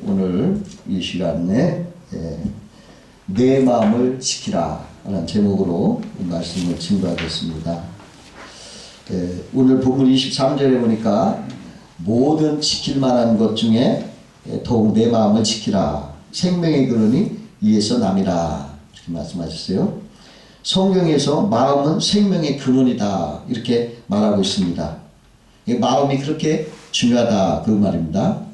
오늘 이 시간에 내 마음을 지키라 라는 제목으로 말씀을 증거하겠습니다. 오늘 본문 23절에 보니까 모든 지킬 만한 것 중에 더욱 내 마음을 지키라. 생명의 근원이 이에서 남이라. 이렇게 말씀하셨어요. 성경에서 마음은 생명의 근원이다. 이렇게 말하고 있습니다. 마음이 그렇게 중요하다. 그 말입니다.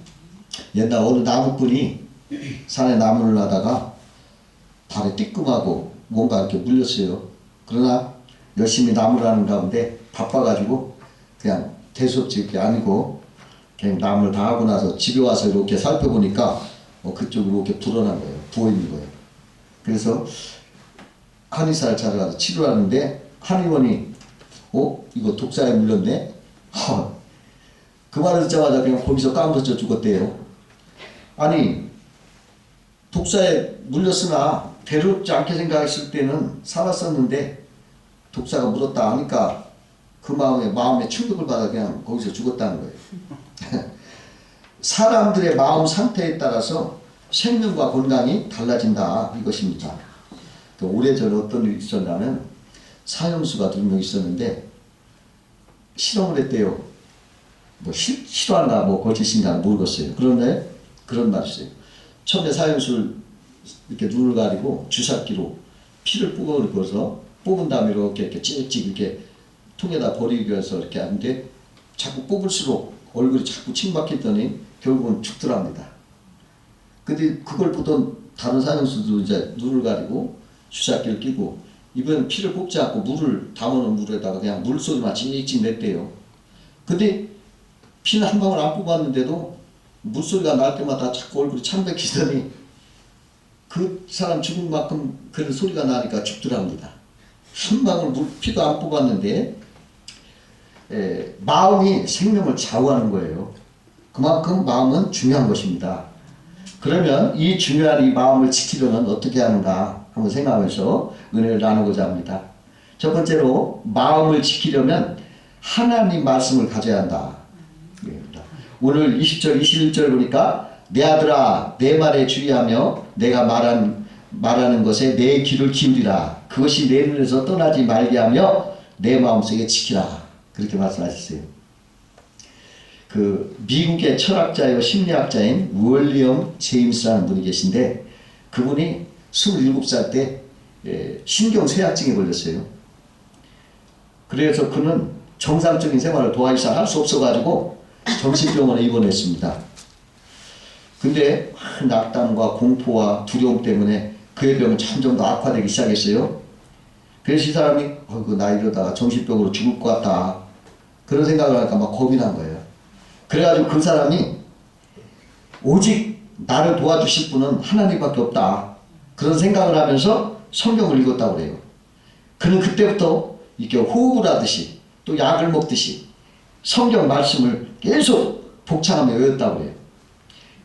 옛날 어느 나무꾼이 산에 나무를 하다가 발에 띠끔하고 뭔가 이렇게 물렸어요. 그러나 열심히 나무를 하는 가운데 바빠가지고 그냥 대수없이 이렇게 아니고 그냥 나무를 다 하고 나서 집에 와서 이렇게 살펴보니까 그쪽으로 이렇게 불어난 거예요. 부어있는 거예요. 그래서 한의사를 찾아가서 치료하는데 한의원이 이거 독사에 물렸네? 그 말을 듣자마자 그냥 거기서 까무러져 죽었대요. 아니 독사에 물렸으나 괴롭지 않게 생각했을 때는 살았었는데 독사가 물었다 하니까 그 마음에 충격을 받아 그냥 거기서 죽었다는 거예요. 사람들의 마음 상태에 따라서 생명과 건강이 달라진다 이것입니다. 오래전에 어떤 일이 있었냐면 사형수가 2명 있었는데 실험을 했대요. 실화인가 거짓인가 모르겠어요. 그런데 그런 말이 있어요. 처음에 사형수를 이렇게 눈을 가리고 주사기로 피를 뽑아서 뽑은 다음에 이렇게 찍찍 이렇게 통에다 버리기 위해서 이렇게 하는데 자꾸 뽑을수록 얼굴이 자꾸 칭박했더니 결국은 죽더랍니다. 근데 그걸 보던 다른 사형수도 이제 눈을 가리고 주사기를 끼고 이번엔 피를 뽑지 않고 물을 담아놓은 물에다가 그냥 물소리만 찡찡 냈대요. 근데 피는 한 방울 안 뽑았는데도 물소리가 날 때마다 자꾸 얼굴이 창백해지더니 그 사람 죽은 만큼 그런 소리가 나니까 죽더랍니다. 한 방울 피도 안 뽑았는데 마음이 생명을 좌우하는 거예요. 그만큼 마음은 중요한 것입니다. 그러면 이 중요한 이 마음을 지키려면 어떻게 하는가 한번 생각하면서 은혜를 나누고자 합니다. 첫 번째로 마음을 지키려면 하나님 말씀을 가져야 한다. 오늘 20절 21절 보니까 내 아들아 내 말에 주의하며 내가 말하는 것에 내 귀를 기울이라. 그것이 내 눈에서 떠나지 말게 하며 내 마음속에 지키라. 그렇게 말씀하셨어요. 그 미국의 철학자요 심리학자인 윌리엄 제임스라는 분이 계신데 그분이 27살 때 신경쇠약증에 걸렸어요. 그래서 그는 정상적인 생활을 더 이상 할 수 없어가지고 정신병원에 입원했습니다. 근데 낙담과 공포와 두려움 때문에 그의 병은 점점 더 악화되기 시작했어요. 그래서 이 사람이 나 이러다가 정신병으로 죽을 것 같다 그런 생각을 하니까 막 겁이 난 거예요. 그래가지고 그 사람이 오직 나를 도와주실 분은 하나님밖에 없다 그런 생각을 하면서 성경을 읽었다고 그래요. 그는 그때부터 이렇게 호흡을 하듯이 또 약을 먹듯이 성경 말씀을 계속 복창하며 외웠다고 그래요.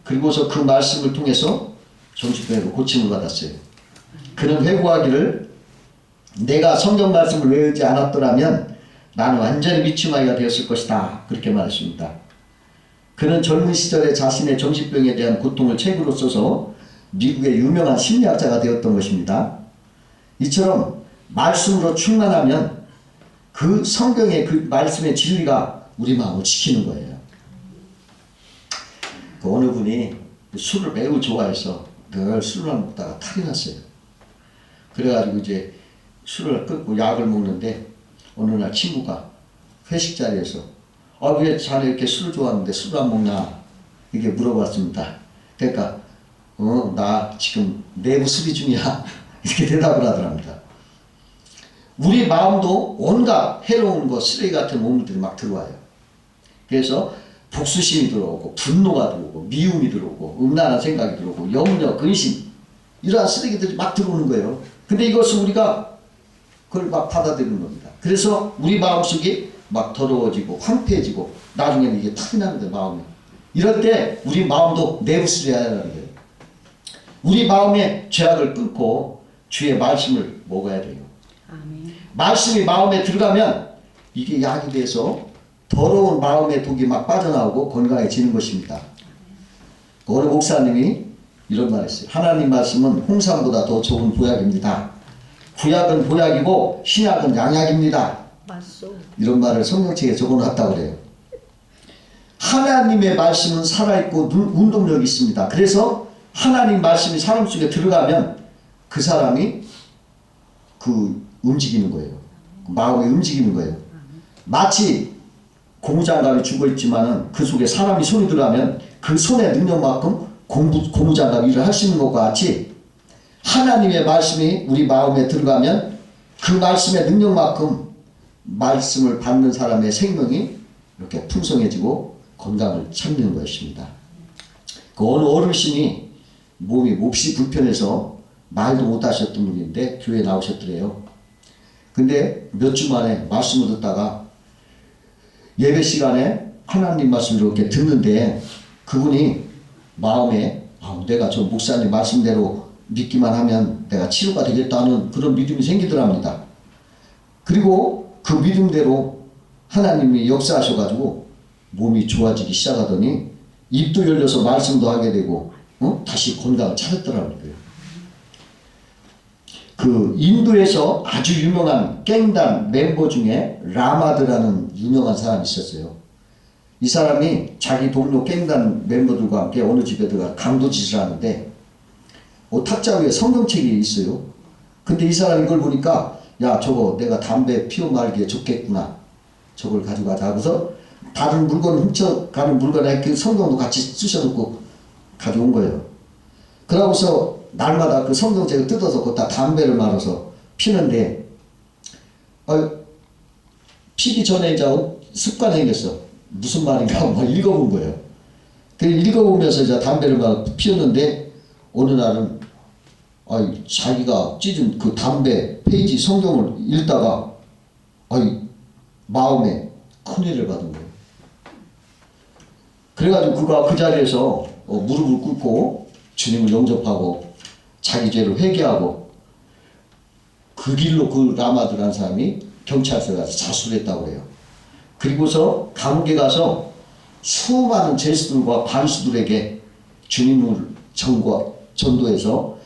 그리고서 그 말씀을 통해서 정신병으로 고침을 받았어요. 그는 회고하기를 내가 성경 말씀을 외우지 않았더라면 나는 완전히 미치마이가 되었을 것이다 그렇게 말했습니다. 그는 젊은 시절에 자신의 정신병에 대한 고통을 책으로 써서 미국의 유명한 심리학자가 되었던 것입니다. 이처럼 말씀으로 충만하면 그 성경의 그 말씀의 진리가 우리 마음을 지키는 거예요. 그 어느 분이 술을 매우 좋아해서 늘 술을 먹다가 탈이 났어요. 그래가지고 이제 술을 끊고 약을 먹는데 어느 날 친구가 회식 자리에서 왜 자네 이렇게 술을 좋아하는데 술을 안 먹냐 이렇게 물어봤습니다. 그러니까 나 지금 내부 수리 중이야 이렇게 대답을 하더랍니다. 우리 마음도 온갖 해로운 것 쓰레기 같은 몸들이 막 들어와요. 그래서 복수심이 들어오고 분노가 들어오고 미움이 들어오고 음란한 생각이 들어오고 염려, 근심 이러한 쓰레기들이 막 들어오는 거예요. 근데 이것을 우리가 그걸 막 받아들이는 겁니다. 그래서 우리 마음속이 막 더러워지고 황폐해지고 나중에는 이게 탈이 나는 거예요. 마음이. 이럴 때 우리 마음도 내부수리해야 하는 거예요. 우리 마음의 죄악을 끊고 주의 말씀을 먹어야 돼요. 아멘. 말씀이 마음에 들어가면 이게 약이 돼서 더러운 마음의 독이 막 빠져나오고 건강해지는 것입니다. 어느 목사님이 이런 말 했어요. 하나님 말씀은 홍삼보다 더 좋은 보약입니다. 구약은 보약이고 신약은 양약입니다. 맞소. 이런 말을 성경책에 적어놨다고 그래요. 하나님의 말씀은 살아있고 운동력이 있습니다. 그래서 하나님 말씀이 사람 속에 들어가면 그 사람이 움직이는 거예요. 마음이 움직이는 거예요. 마치 고무장갑이 죽어있지만은 그 속에 사람이 손이 들어가면 그 손의 능력만큼 고무장갑 일을 할 수 있는 것과 같이 하나님의 말씀이 우리 마음에 들어가면 그 말씀의 능력만큼 말씀을 받는 사람의 생명이 이렇게 풍성해지고 건강을 찾는 것입니다. 그 어느 어르신이 몸이 몹시 불편해서 말도 못하셨던 분인데 교회에 나오셨더래요. 근데 몇 주 만에 말씀을 듣다가 예배 시간에 하나님 말씀을 이렇게 듣는데 그분이 마음에 내가 저 목사님 말씀대로 믿기만 하면 내가 치료가 되겠다는 그런 믿음이 생기더랍니다. 그리고 그 믿음대로 하나님이 역사하셔가지고 몸이 좋아지기 시작하더니 입도 열려서 말씀도 하게 되고 다시 건강을 찾았더라고요. 그 인도에서 아주 유명한 깽단 멤버 중에 라마드라는 유명한 사람이 있었어요. 이 사람이 자기 동료 깽단 멤버들과 함께 어느 집에 들어가 강도짓을 하는데 탁자 위에 성경책이 있어요. 근데 이 사람이 이걸 보니까 야 저거 내가 담배 피워 말기에 좋겠구나. 저걸 가지고 가자 하고서 다른 물건 훔쳐가는 물건에 그 성경도 같이 쑤셔놓고 가져온 거예요. 그러고서 날마다 그 성경책을 뜯어서 거기다 담배를 말아서 피는데 피기 전에 이제 습관이 생겼어. 무슨 말인가 막 읽어본 거예요. 그 읽어보면서 이제 담배를 막 피웠는데 어느 날은 자기가 찢은 그 담배 페이지 성경을 읽다가 마음에 큰일을 받은 거예요. 그래가지고 그가 그 자리에서 무릎을 꿇고 주님을 영접하고 자기 죄를 회개하고 그 길로 그 라마드라는 사람이 경찰서에 가서 자수를 했다고 해요. 그리고서 감옥에 가서 수많은 죄수들과 반수들에게 주님을 전도해서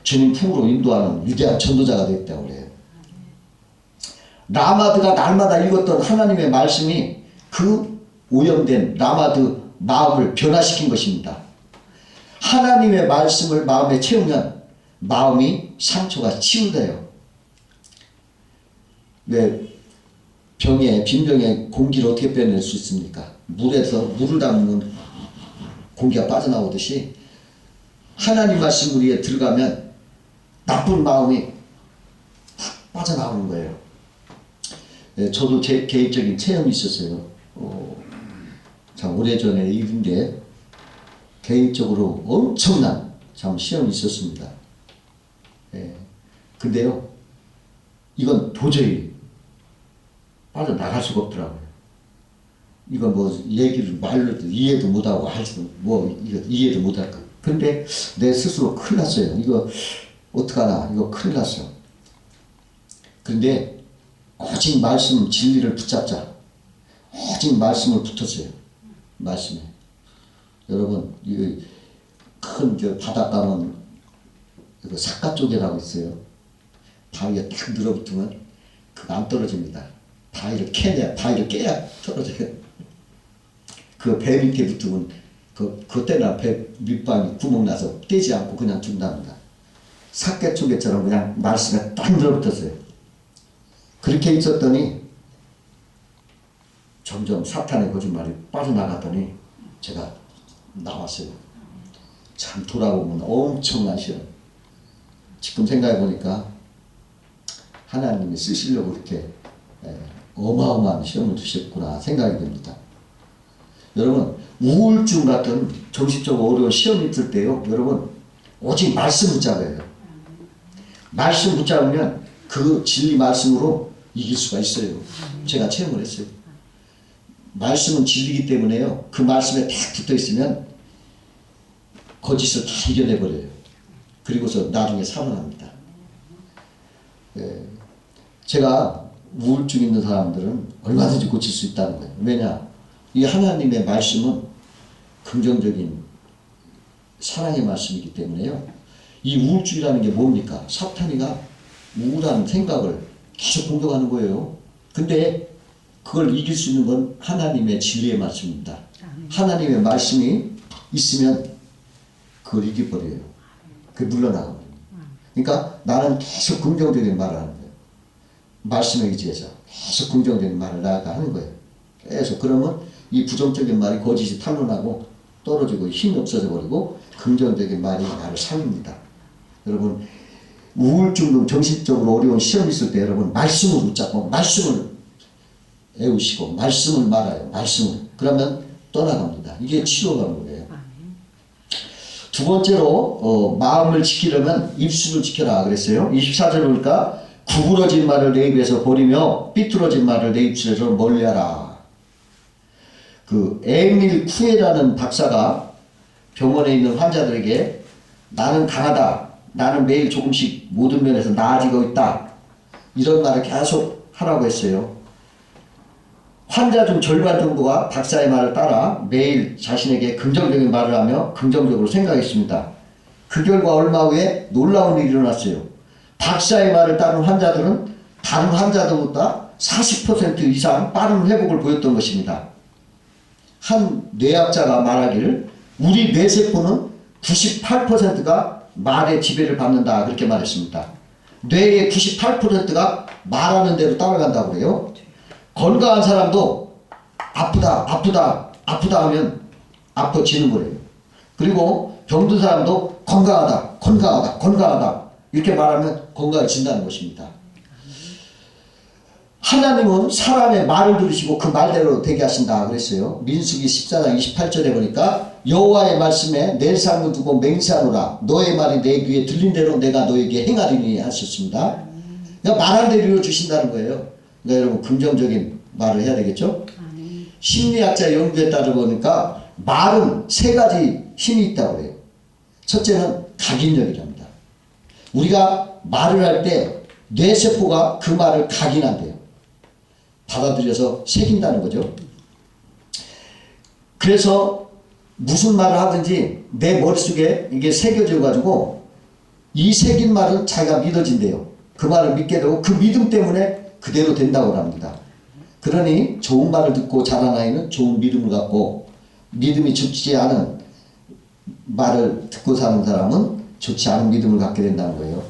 주님 품으로 인도하는 위대한 전도자가 됐다고 해요. 라마드가 날마다 읽었던 하나님의 말씀이 그 오염된 라마드 마음을 변화시킨 것입니다. 하나님의 말씀을 마음에 채우면 마음이 상처가 치유돼요. 왜 빈병에 공기를 어떻게 빼낼 수 있습니까? 물에서 물을 담으면 공기가 빠져나오듯이 하나님 말씀 우리에 들어가면 나쁜 마음이 탁 빠져나오는 거예요. 저도 제 개인적인 체험이 있었어요. 참 오래전의 일인데 개인적으로 엄청난 참 시험이 있었습니다. 근데요, 이건 도저히 빠져나갈 수가 없더라고요. 이건 얘기를 말로 이해도 못하고 이해도 못할 거. 근데 내 스스로 큰일 났어요. 이거 어떡하나, 이거 큰일 났어. 근데 오직 말씀 진리를 붙잡자. 오직 말씀을 붙었어요. 말씀에. 여러분, 큰 바닷가는 삿갓조개라고 있어요. 바위에 딱 늘어붙으면 그거 안 떨어집니다. 바위를 깨야 떨어져요. 그 배 밑에 붙으면 그때나 배 밑방이 구멍 나서 떼지 않고 그냥 죽답니다. 삿갓조개처럼 그냥 말씀에 딱 늘어붙었어요. 그렇게 있었더니 점점 사탄의 거짓말이 빠져나갔더니 제가 나왔어요. 참 돌아보면 엄청난 시험. 지금 생각해 보니까 하나님이 쓰시려고 이렇게 어마어마한 시험을 주셨구나 생각이 듭니다. 여러분, 우울증 같은 정신적으로 어려운 시험이 있을 때요, 여러분, 오직 말씀 붙잡아야 해요. 말씀 붙잡으면 그 진리 말씀으로 이길 수가 있어요. 제가 체험을 했어요. 말씀은 진리이기 때문에요, 그 말씀에 딱 붙어 있으면 거짓을 다 이겨내버려요. 그리고서 나중에 살아납니다. 제가 우울증 있는 사람들은 얼마든지 고칠 수 있다는 거예요. 왜냐? 이 하나님의 말씀은 긍정적인 사랑의 말씀이기 때문에요. 이 우울주의라는 게 뭡니까? 사탄이가 우울한 생각을 계속 공격하는 거예요. 근데 그걸 이길 수 있는 건 하나님의 진리의 말씀입니다. 하나님의 말씀이 있으면 그걸 이겨버려요. 그게 물러나가버려요. 그러니까 나는 계속 긍정적인 말을 하는 거예요. 말씀에 의지해서 계속 긍정적인 말을 하는 거예요. 계속. 그러면 이 부정적인 말이 거짓이 탄로나고 떨어지고 힘이 없어져 버리고 긍정적인 말이 나를 살립니다. 여러분, 우울증 등 정신적으로 어려운 시험 있을 때 여러분 말씀을 붙잡고 말씀을 애우시고 말씀을 말아요. 말씀을. 그러면 떠나갑니다. 이게 치료가 하는 거예요. 두 번째로 마음을 지키려면 입술을 지켜라 그랬어요. 24절 보니까 구부러진 말을 내 입에서 버리며 삐뚤어진 말을 내 입술에서 멀리하라. 그 에밀 쿠에라는 박사가 병원에 있는 환자들에게 나는 강하다. 나는 매일 조금씩 모든 면에서 나아지고 있다. 이런 말을 계속 하라고 했어요. 환자 중 절반 정도가 박사의 말을 따라 매일 자신에게 긍정적인 말을 하며 긍정적으로 생각했습니다. 그 결과 얼마 후에 놀라운 일이 일어났어요. 박사의 말을 따른 환자들은 다른 환자들보다 40% 이상 빠른 회복을 보였던 것입니다. 한 뇌학자가 말하기를 우리 뇌세포는 98%가 말의 지배를 받는다 그렇게 말했습니다. 뇌의 98%가 말하는 대로 따라간다고 그래요. 건강한 사람도 아프다 하면 아파지는 거예요. 그리고 병든 사람도 건강하다 이렇게 말하면 건강해진다는 것입니다. 하나님은 사람의 말을 들으시고 그 말대로 되게 하신다 그랬어요. 민수기 14장 28절에 보니까 여호와의 말씀에 내 삶을 두고 맹세하노라. 너의 말이 내 귀에 들린 대로 내가 너에게 행하리니 하셨습니다. 그러니까 말한 대로 이루어주신다는 거예요. 그러니까 여러분 긍정적인 말을 해야 되겠죠? 심리학자 연구에 따라 보니까 말은 세 가지 힘이 있다고 해요. 첫째는 각인력이랍니다. 우리가 말을 할 때 뇌세포가 그 말을 각인한대요. 받아들여서 새긴다는 거죠. 그래서 무슨 말을 하든지 내 머릿속에 이게 새겨져 가지고 이 새긴 말은 자기가 믿어진대요. 그 말을 믿게 되고 그 믿음 때문에 그대로 된다고 합니다. 그러니 좋은 말을 듣고 자란 아이는 좋은 믿음을 갖고 믿음이 좋지 않은 말을 듣고 사는 사람은 좋지 않은 믿음을 갖게 된다는 거예요.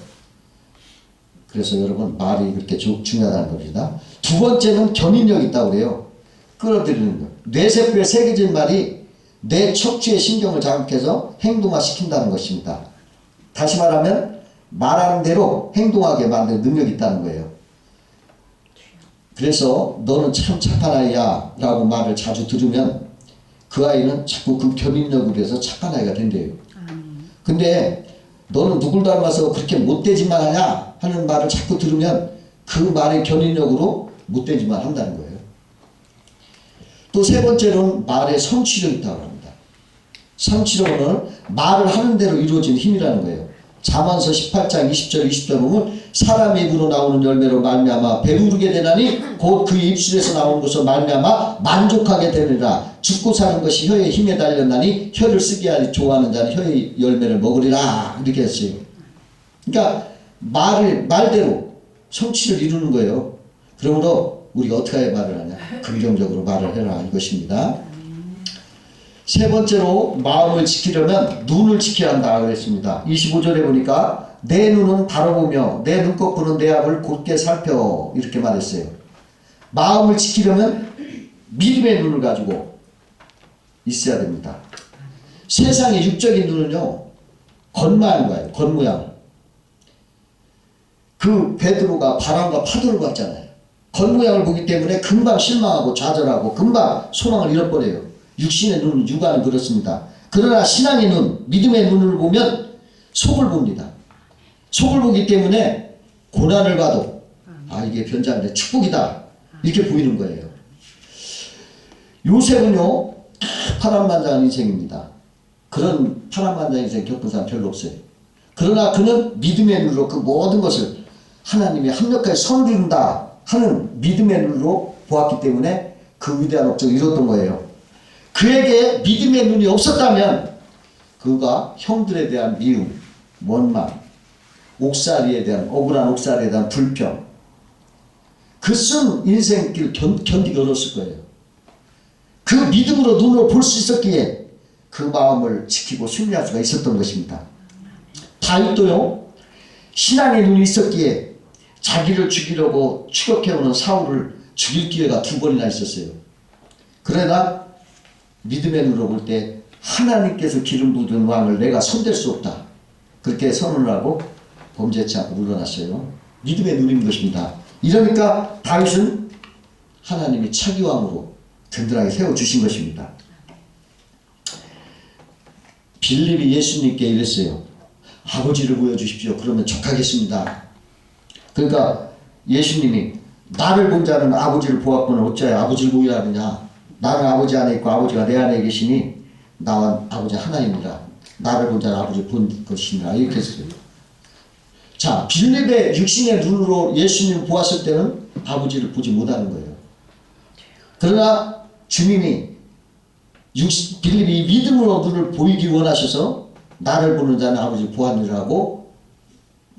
그래서 여러분 말이 그렇게 중요하다는 겁니다. 두 번째는 견인력이 있다고 그래요. 끌어들이는 것. 뇌세포에 새겨진 말이 내 척추의 신경을 자극해서 행동화시킨다는 것입니다. 다시 말하면 말하는 대로 행동하게 만드는 능력이 있다는 거예요. 그래서 너는 참 착한 아이야 라고 말을 자주 들으면 그 아이는 자꾸 그 견인력으로 해서 착한 아이가 된대요. 근데 너는 누굴 닮아서 그렇게 못되지만 하냐 하는 말을 자꾸 들으면 그 말의 견인력으로 못되지만 한다는 거예요. 또 세 번째로는 말의 성취력이 있다고 합니다. 성취력은 말을 하는 대로 이루어진 힘이라는 거예요. 잠언서 18장 20절 20절 보면 사람의 입으로 나오는 열매로 말미암아 배부르게 되나니 곧 그 입술에서 나오는 것으로 말미암아 만족하게 되리라. 죽고 사는 것이 혀의 힘에 달렸나니 혀를 쓰게 하리 좋아하는 자는 혀의 열매를 먹으리라 이렇게 했어요. 그러니까 말대로 성취를 이루는 거예요. 그러므로 우리가 어떻게 말을 하냐? 긍정적으로 말을 해라 이것입니다. 세 번째로 마음을 지키려면 눈을 지켜야 한다 그랬습니다. 25절에 보니까 내 눈은 바라보며 내 눈꺼풀은 내 앞을 곧게 살펴 이렇게 말했어요. 마음을 지키려면 믿음의 눈을 가지고 있어야 됩니다. 세상의 육적인 눈은요 겉모양인 거예요. 겉모양. 그 베드로가 바람과 파도를 봤잖아요. 겉모양을 보기 때문에 금방 실망하고 좌절하고 금방 소망을 잃어버려요. 육신의 눈은 육안은 그렇습니다. 그러나 신앙의 눈, 믿음의 눈을 보면 속을 봅니다. 속을 보기 때문에 고난을 봐도 이게 변장인데 축복이다 이렇게 보이는 거예요. 요셉은요 파란만장한 인생입니다. 그런 파란만장한 인생 겪은 사람 별로 없어요. 그러나 그는 믿음의 눈으로 그 모든 것을 하나님이 합력하여 선을 이룬다 하는 믿음의 눈으로 보았기 때문에 그 위대한 업적을 이뤘던 거예요. 그에게 믿음의 눈이 없었다면 그가 형들에 대한 미움, 원망, 옥살이에 대한 억울한 옥살이에 대한 불평, 그 쓴 인생길 견디기 어려웠을 거예요. 그 믿음으로 눈으로 볼 수 있었기에 그 마음을 지키고 승리할 수가 있었던 것입니다. 다윗도요, 신앙의 눈이 있었기에 자기를 죽이려고 추격해오는 사울을 죽일 기회가 2번이나 있었어요. 그러나 믿음의 눈으로 볼 때 하나님께서 기름 부은 왕을 내가 손댈 수 없다, 그렇게 선언을 하고 범죄치 않고 물러났어요. 믿음의 눈인 것입니다. 이러니까 다윗은 하나님이 차기 왕으로 든든하게 세워주신 것입니다. 빌립이 예수님께 이랬어요. 아버지를 보여주십시오. 그러면 족하겠습니다. 그러니까 예수님이 나를 본 자는 아버지를 보았거늘 어찌하여 아버지를 보이라 하느냐. 나는 아버지 안에 있고 아버지가 내 안에 계시니 나와 아버지 하나입니다. 나를 본 자는 아버지를 본 것이니라. 이렇게 했어요. 자, 빌립의 육신의 눈으로 예수님을 보았을 때는 아버지를 보지 못하는 거예요. 그러나 주님이 빌립이 믿음으로 눈을 보이기 원하셔서 나를 보는 자는 아버지를 보았느라고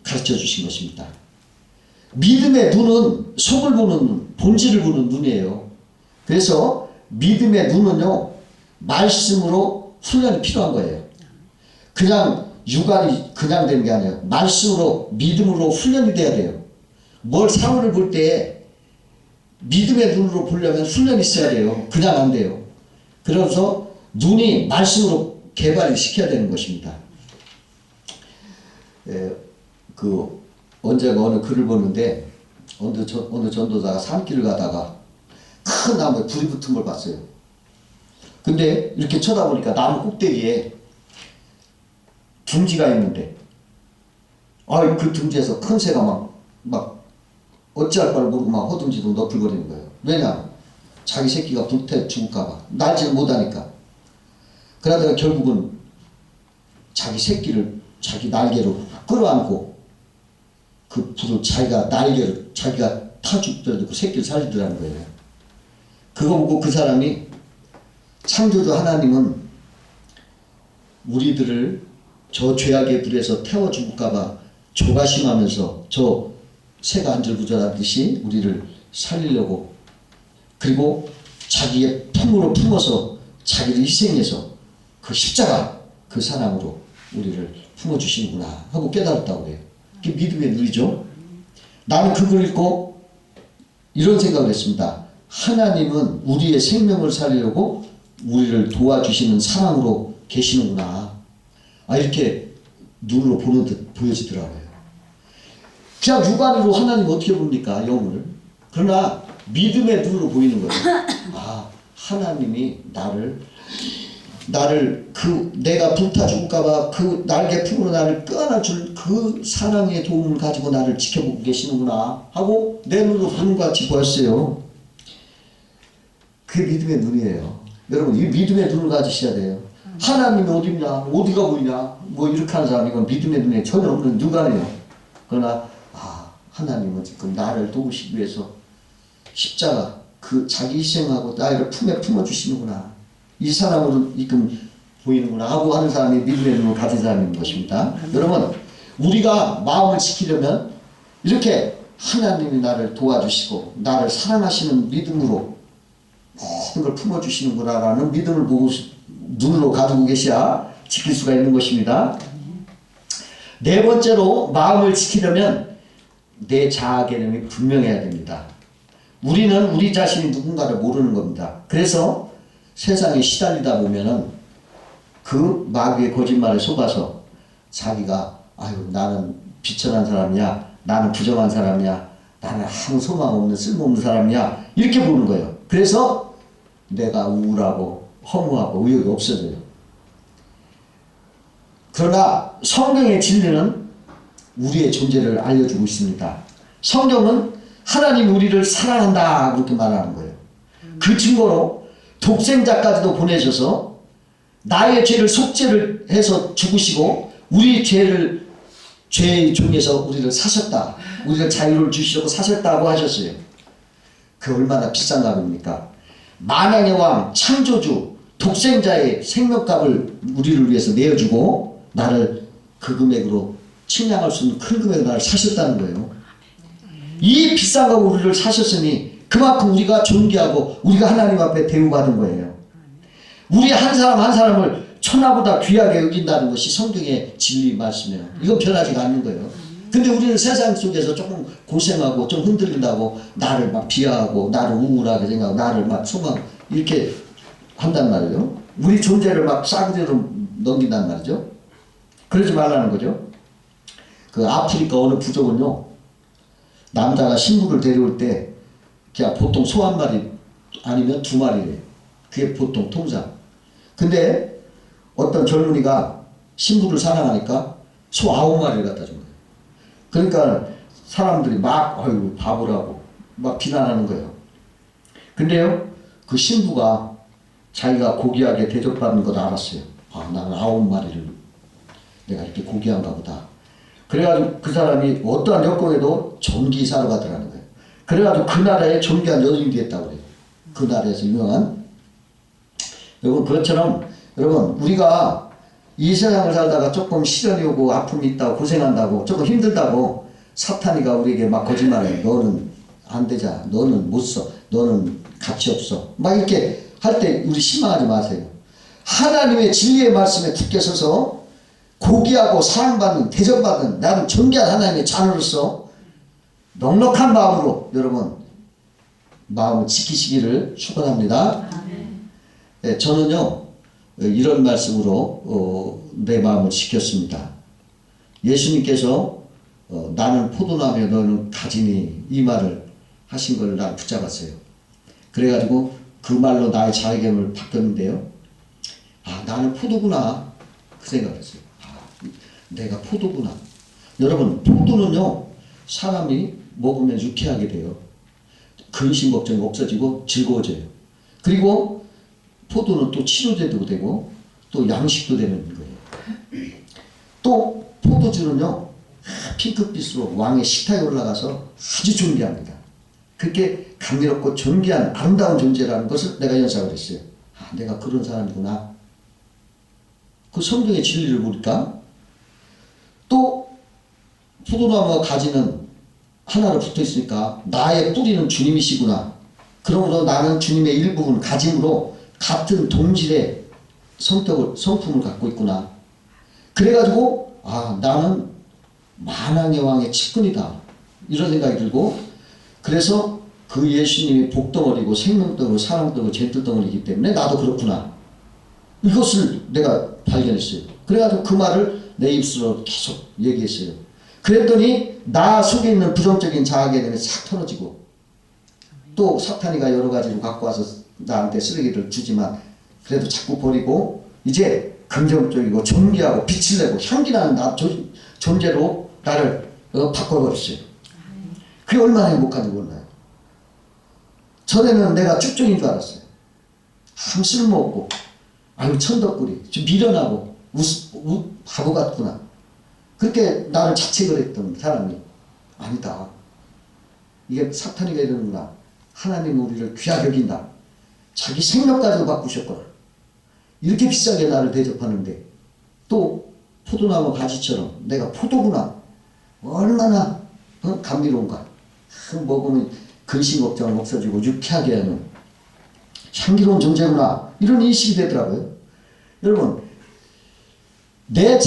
가르쳐 주신 것입니다. 믿음의 눈은 속을 보는 눈, 본질을 보는 눈이에요. 그래서 믿음의 눈은요, 말씀으로 훈련이 필요한 거예요. 그냥 육안이 그냥 되는 게 아니에요. 말씀으로, 믿음으로 훈련이 돼야 돼요. 뭘 사물을 볼 때 믿음의 눈으로 보려면 훈련이 있어야 돼요. 그냥 안 돼요. 그래서 눈이 말씀으로 개발을 시켜야 되는 것입니다. 언제가 어느 글을 보는데 어느 전도자가 산길을 가다가 큰 나무에 불이 붙은 걸 봤어요. 근데 이렇게 쳐다보니까 나무 꼭대기에 둥지가 있는데, 그 둥지에서 큰 새가 막 어찌할 바를 모르고 막 허둥지둥 너풀거리는 거예요. 왜냐? 자기 새끼가 불태 죽을까봐. 날지를 못하니까. 그러다가 결국은 자기 새끼를 자기 날개로 끌어안고 그 불을 자기가 날개로 자기가 타 죽더라도 그 새끼를 살리더라는 거예요. 그거 보고 그 사람이 창조주 하나님은 우리들을 저 죄악의 불에서 태워 죽을까봐 조바심하면서 저 새가 안절부절하듯이 우리를 살리려고, 그리고 자기의 품으로 품어서 자기를 희생해서 그 십자가 그 사랑으로 우리를 품어주시는구나 하고 깨달았다고 해요. 그게 믿음의 눈이죠. 나는 그걸 읽고 이런 생각을 했습니다. 하나님은 우리의 생명을 살리려고 우리를 도와주시는 사랑으로 계시는구나. 이렇게 눈으로 보는 듯 보여지더라고요. 그냥 육안으로 하나님 어떻게 봅니까? 영을. 그러나 믿음의 눈으로 보이는 거예요. 하나님이 나를 내가 불타 죽을까봐 그 날개 품으로 나를 껴안아줄 그 사랑의 도움을 가지고 나를 지켜보고 계시는구나 하고 내 눈으로 보는 것 같이 보였어요. 그게 믿음의 눈이에요. 여러분, 이 믿음의 눈을 가지셔야 돼요. 하나님이 어디 있냐, 어디가 보이냐, 이렇게 하는 사람, 이건 믿음의 눈에 전혀 없는 누가네요. 그러나 하나님은 지금 나를 도우시기 위해서 십자가 그 자기 희생하고 나를 품에 품어주시는구나, 이 사람으로 지금 보이는구나 하고 하는 사람이 믿음의 눈을 가진 사람인 것입니다. 여러분, 우리가 마음을 지키려면 이렇게 하나님이 나를 도와주시고 나를 사랑하시는 믿음으로 모든 걸 품어주시는구나 라는 믿음을 보고 눈으로 가지고 계셔야 지킬 수가 있는 것입니다. 네 번째로 마음을 지키려면 내 자아 개념이 분명해야 됩니다. 우리는 우리 자신이 누군가를 모르는 겁니다. 그래서 세상에 시달리다 보면은 그 마귀의 거짓말에 속아서 자기가 나는 비천한 사람이야, 나는 부정한 사람이야, 나는 아무 소망 없는 쓸모없는 사람이야, 이렇게 보는 거예요. 그래서 내가 우울하고 허무하고 의욕이 없어져요. 그러나 성경의 진리는 우리의 존재를 알려주고 있습니다. 성경은 하나님이 우리를 사랑한다 그렇게 말하는 거예요. 그 증거로 독생자까지도 보내셔서 나의 죄를 속죄를 해서 죽으시고 우리 죄의 중에서 우리를 사셨다, 우리를 자유를 주시려고 사셨다고 하셨어요. 그 얼마나 비싼 값입니까? 만왕의 왕 창조주 독생자의 생명값을 우리를 위해서 내어주고 나를 그 금액으로 측량할 수 있는 큰 금액으로 나를 사셨다는 거예요. 이 비싼 값으로 우리를 사셨으니 그만큼 우리가 존귀하고 우리가 하나님 앞에 대우받은 거예요. 우리 한 사람 한 사람을 천하보다 귀하게 여긴다는 것이 성경의 진리 말씀이에요. 이건 변하지가 않는 거예요. 근데 우리는 세상 속에서 조금 고생하고 좀 흔들린다고 나를 막 비하하고 나를 우울하게 생각하고 나를 막 소망 이렇게 한단 말이에요. 우리 존재를 막 싸구려로 넘긴단 말이죠. 그러지 말라는 거죠. 그 아프리카 어느 부족은요, 남자가 신부를 데려올 때 그냥 보통 소 한 마리 아니면 2마리래요. 그게 보통 통상. 근데 어떤 젊은이가 신부를 사랑하니까 소 9마리를 갖다 준 거예요. 그러니까 사람들이 막 어이구 바보라고 막 비난하는 거예요. 근데요, 그 신부가 자기가 고귀하게 대접받는 걸 알았어요. 아, 나는 9마리를 내가 이렇게 고귀한가 보다. 그래가지고 그 사람이 어떠한 여건에도 전기사로 가더라는 거예요. 그래가지고 그 나라에 존귀한 여인이 됐다고 그래요. 그 나라에서 유명한. 여러분, 그것처럼 여러분, 우리가 이 세상을 살다가 조금 시련이 오고 아픔이 있다고 고생한다고 조금 힘들다고 사탄이가 우리에게 막 거짓말해. 너는 안 되자. 너는 못 써. 너는 가치 없어. 막 이렇게 할 때 우리 실망하지 마세요. 하나님의 진리의 말씀에 굳게 서서 고귀하고 사랑받는 대접받는 나는 존귀한 하나님의 자녀로서 넉넉한 마음으로 여러분 마음을 지키시기를 축원합니다. 네, 저는요 이런 말씀으로 내 마음을 지켰습니다. 예수님께서 나는 포도나무에 너는 가지니 이 말을 하신 걸 난 붙잡았어요. 그래가지고 그 말로 나의 자의견을 바뀌었는데요. 아, 나는 포도구나 그 생각을 했어요. 아, 내가 포도구나. 여러분, 포도는요 사람이 먹으면 유쾌하게 돼요. 근심 걱정이 없어지고 즐거워져요. 그리고 포도는 또 치료제도 되고 또 양식도 되는 거예요. 또 포도주는요 핑크빛으로 왕의 식탁에 올라가서 아주 존귀합니다. 그렇게 감미롭고 존귀한 아름다운 존재라는 것을 내가 연상을 했어요. 아, 내가 그런 사람이구나. 그 성경의 진리를 보니까 또 포도나무와 가지는 하나로 붙어 있으니까 나의 뿌리는 주님이시구나. 그러므로 나는 주님의 일부분 가짐으로 같은 동질의 성품을 갖고 있구나. 그래가지고 아, 나는 만왕의 왕의 측근이다. 이런 생각이 들고, 그래서 그 예수님이 복덩어리고 생명덩어리고 사랑덩어리고 젠틀덩어리이기 때문에 나도 그렇구나. 이것을 내가 발견했어요. 그래가지고 그 말을 내 입술로 계속 얘기했어요. 그랬더니 나 속에 있는 부정적인 자아계는 싹 터너지고, 또 사탄이가 여러 가지로 갖고 와서 나한테 쓰레기를 주지만 그래도 자꾸 버리고 이제 긍정적이고 존귀하고 빛을 내고 향기나는 존재로 나를 바꿔버렸어요. 그게 얼마나 행복한지 몰라요. 전에는 내가 쭉쭉인 줄 알았어요. 아무 쓸모없고 아유 천덕꾸리 좀 미련하고 바보 같구나. 그렇게 나를 자책을 했던 사람이 아니다. 이게 사탄이가 이러는구나. 하나님 우리를 귀하게 여긴다. 자기 생명까지도 바꾸셨구나. 이렇게 비싸게 나를 대접하는데 또 포도나무 가지처럼 내가 포도구나. 얼마나 감미로운가. 먹으면 근심 걱정은 없어지고 유쾌하게 하는 향기로운 존재구나. 이런 인식이 되더라고요. 여러분, 내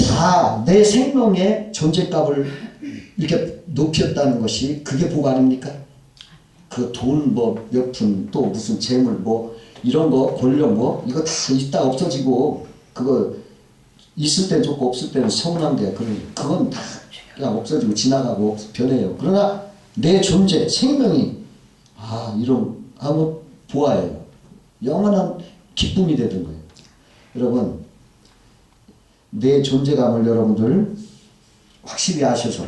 생명의 존재값을 이렇게 높였다는 것이 그게 복 아닙니까? 그 돈 몇 푼 또 무슨 재물 뭐 이런 거 권력 뭐 이거 다 있다 없어지고 그거 있을 땐 좋고 없을 때는 서운한데 그건 다 그냥 없어지고 지나가고 변해요. 그러나 내 존재 생명이 이런 한번 보아요. 영원한 기쁨이 되는 거예요. 여러분, 내 존재감을 여러분들 확실히 아셔서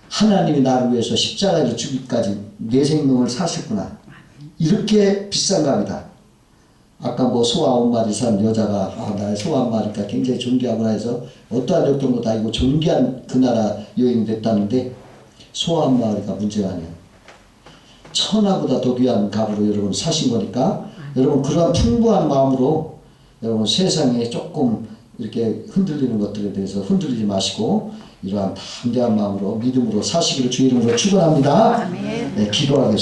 하나님이 나를 위해서 십자가를 주기까지 내 생명을 사셨구나. 이렇게 비싼 값이다. 아까 뭐 소 9마리 산 여자가 나의 소 1마리가 굉장히 존귀하구나 해서 어떠한 역동도 다 이고 존귀한 그 나라 여인이 됐다는데 소 1마리가 문제가 아니에요. 천하보다 더 귀한 값으로 여러분 사신 거니까 여러분 그러한 풍부한 마음으로 여러분 세상에 조금 이렇게 흔들리는 것들에 대해서 흔들리지 마시고 이러한 담대한 마음으로 믿음으로 사시기를 주의 이름으로 축원합니다. 네, 기도하겠습니다.